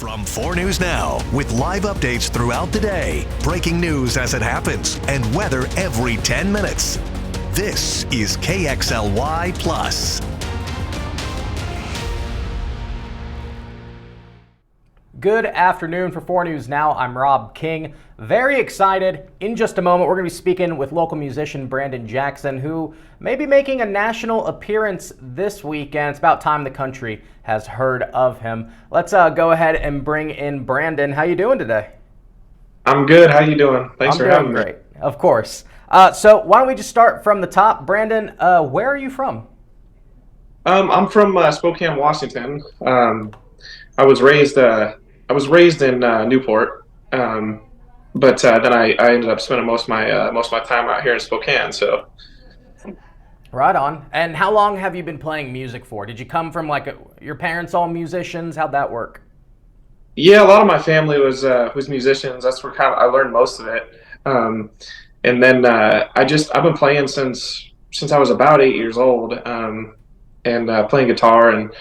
From 4 News Now, with live updates throughout the day, breaking news as it happens, and weather every 10 minutes. This is KXLY Plus. Good afternoon for 4 News Now. I'm Rob King. Very excited. In just a moment, we're going to be speaking with local musician Brandon Jackson, who may be making a national appearance this weekend. It's about time the country has heard of him. Let's go ahead and bring in Brandon. How you doing today? I'm good. How you doing? Thanks for having me. I'm doing great, of course. So why don't we just start from the top? Brandon, where are you from? I'm from Spokane, Washington. I was raised in Newport, but then I ended up spending most of my time out here in Spokane. So, Right on. And how long have you been playing music for? Did you come from your parents all musicians? How'd that work? yeah, a lot of my family was musicians. That's where kind of I learned most of it. And then I've been playing since I was about 8 years old, and playing guitar. And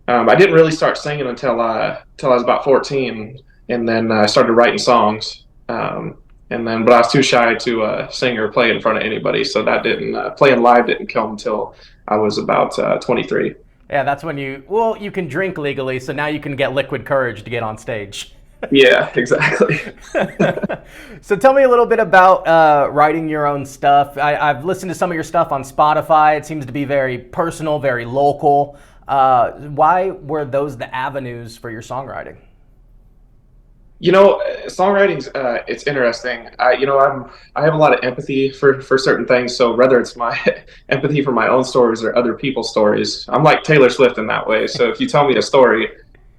I didn't really start singing until I was about 14, and then I started writing songs. But I was too shy to sing or play in front of anybody, so that didn't playing live didn't come until I was about 23. Yeah, that's when you can drink legally, so now you can get liquid courage to get on stage. Yeah, exactly. So tell me a little bit about writing your own stuff. I've listened to some of your stuff on Spotify. It seems to be very personal, very local. Why were those the avenues for your songwriting? Songwriting's it's interesting. I have a lot of empathy for certain things. So whether it's my empathy for my own stories or other people's stories, I'm like Taylor Swift in that way. So if you tell me a story,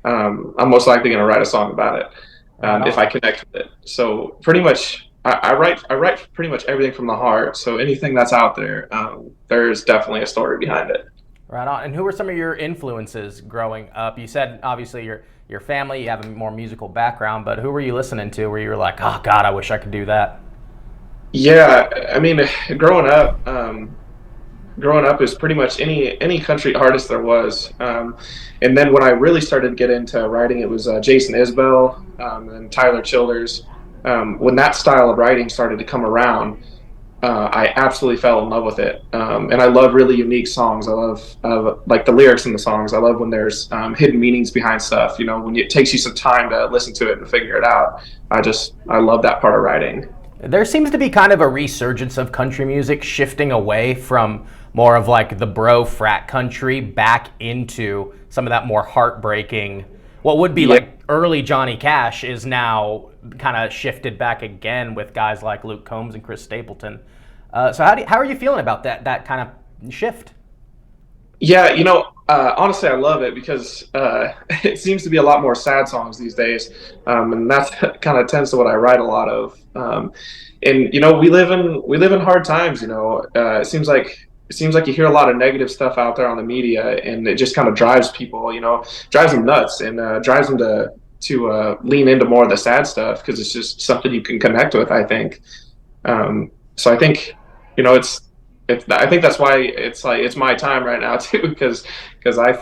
I'm most likely going to write a song about it if I connect with it. So pretty much, I write pretty much everything from the heart. So anything that's out there, there's definitely a story behind it. Right on. And who were some of your influences growing up? You said obviously your family, you have a more musical background, but who were you listening to where you were like, oh God, I wish I could do that? Yeah, I mean, growing up is pretty much any country artist there was. And then when I really started to get into writing, it was Jason Isbell, and Tyler Childers. When that style of writing started to come around, I absolutely fell in love with it. And I love really unique songs. I love like the lyrics in the songs. I love when there's hidden meanings behind stuff. When it takes you some time to listen to it and figure it out. I love that part of writing. There seems to be kind of a resurgence of country music shifting away from more of like the bro frat country back into some of that more heartbreaking, what would be like early Johnny Cash is now kind of shifted back again with guys like Luke Combs and Chris Stapleton. So how are you feeling about that kind of shift? Yeah, honestly, I love it because it seems to be a lot more sad songs these days, and that's kind of tends to what I write a lot of. And we live in hard times. It seems like you hear a lot of negative stuff out there on the media, and it just kind of drives people. Drives them nuts, and drives them to lean into more of the sad stuff because it's just something you can connect with, I think. So I think I think that's why it's my time right now too, because I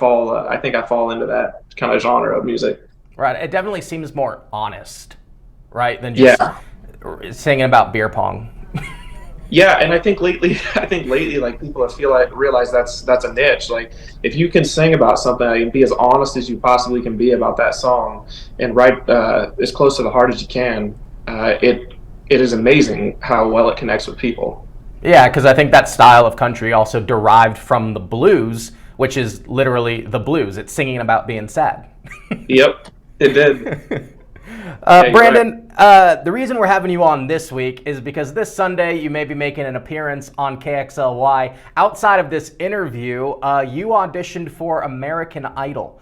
think I fall into that kind of genre of music. Right. It definitely seems more honest, right, than just singing about beer pong. Yeah, and I think lately, like people realize that's a niche. Like if you can sing about something and be as honest as you possibly can be about that song, and write as close to the heart as you can, it is amazing how well it connects with people. Yeah, because I think that style of country also derived from the blues, which is literally the blues. It's singing about being sad. Yep, it did. Brandon, the reason we're having you on this week is because this Sunday you may be making an appearance on KXLY. Outside of this interview, you auditioned for American Idol,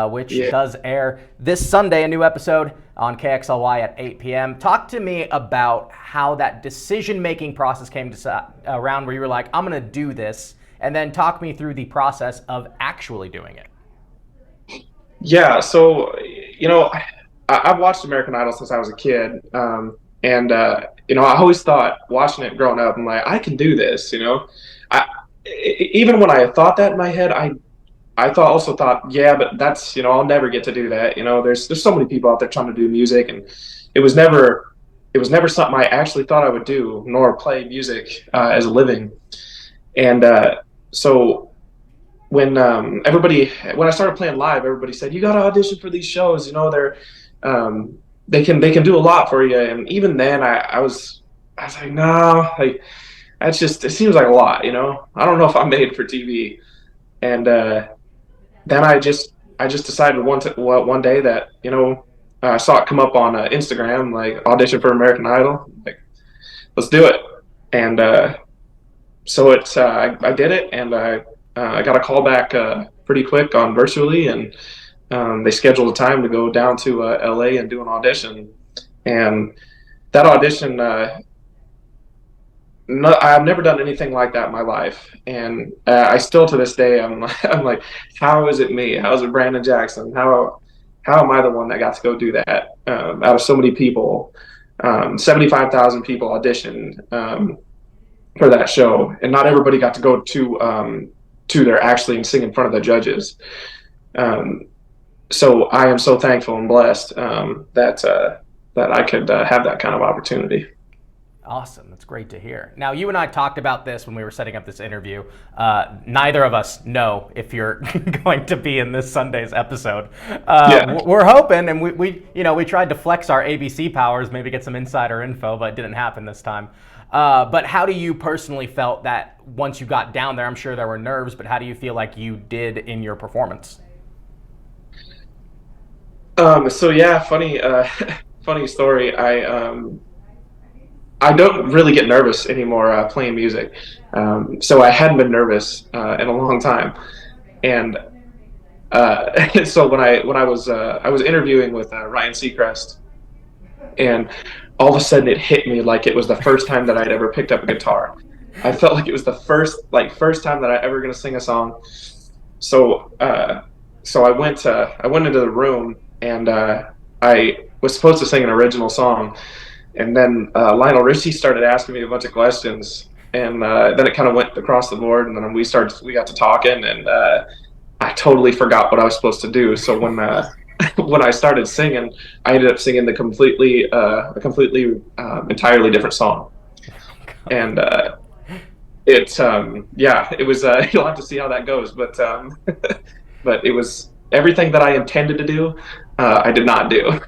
which does air this Sunday, a new episode on KXLY at 8 p.m. Talk to me about how that decision-making process came around where you were like, I'm going to do this, and then talk me through the process of actually doing it. Yeah, so, I've watched American Idol since I was a kid, and I always thought, watching it growing up, I'm like, I can do this. Even when I thought that in my head, I also thought, yeah, but that's, I'll never get to do that. There's so many people out there trying to do music, and it was never it was never something I actually thought I would do, nor play music as a living. And so when I started playing live, everybody said you got to audition for these shows. Um, they can do a lot for you. And even then, I was like, no, like that's just it seems like a lot. I don't know if I'm made for TV. And then I just decided one day that I saw it come up on Instagram, like audition for American Idol. Like, let's do it. And so I did it, and I got a call back pretty quick on virtually, and they scheduled a time to go down to LA and do an audition. And that audition, no, I've never done anything like that in my life, and I still to this day I'm like, how is it me? How is it Brandon Jackson? How am I the one that got to go do that out of so many people? 75,000 people auditioned for that show, and not everybody got to go to there actually and sing in front of the judges. Um, so I am so thankful and blessed that I could have that kind of opportunity. Awesome. That's great to hear. Now, you and I talked about this when we were setting up this interview. Neither of us know if you're going to be in this Sunday's episode. Yeah. We're hoping, and we tried to flex our ABC powers, maybe get some insider info, but it didn't happen this time. But how do you personally felt that once you got down there? I'm sure there were nerves, but how do you feel like you did in your performance? So yeah, funny, funny story. I don't really get nervous anymore playing music. So I hadn't been nervous in a long time, and so when I was interviewing with Ryan Seacrest, and all of a sudden it hit me like it was the first time that I'd ever picked up a guitar. I felt like it was the first time that I ever gonna sing a song. So so I went into the room, and I was supposed to sing an original song, and then Lionel Richie started asking me a bunch of questions, and then it kind of went across the board, and then we got to talking, and I totally forgot what I was supposed to do. So when when I started singing, I ended up singing a completely entirely different song, and yeah, it was you'll have to see how that goes, but but it was everything that I intended to do. I did not do.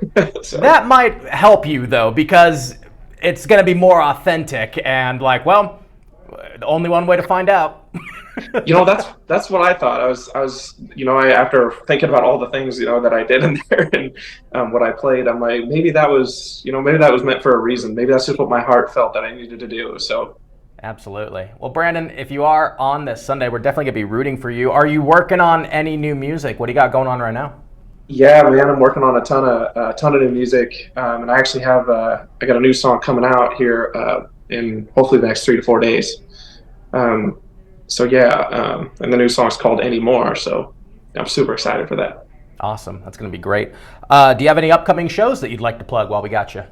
So. That might help you, though, because it's going to be more authentic and like, well, only one way to find out. That's what I thought. After thinking about all the things that I did in there, and what I played, I'm like, maybe that was meant for a reason. Maybe that's just what my heart felt that I needed to do. So. Absolutely. Well, Brandon, if you are on this Sunday, we're definitely going to be rooting for you. Are you working on any new music? What do you got going on right now? Yeah, man, I'm working on a ton of new music, and I actually have I got a new song coming out here in hopefully the next 3 to 4 days. So yeah, and the new song's called Anymore. So I'm super excited for that. Awesome, that's going to be great. Do you have any upcoming shows that you'd like to plug while we got you?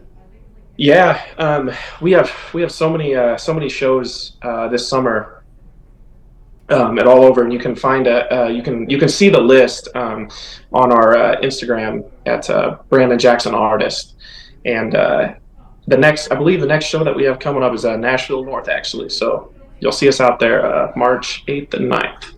Yeah, we have so many shows this summer. And all over, and you can find you can see the list on our Instagram at Brandon Jackson Artist, and I believe the next show that we have coming up is Nashville North, actually. So you'll see us out there March 8th and 9th.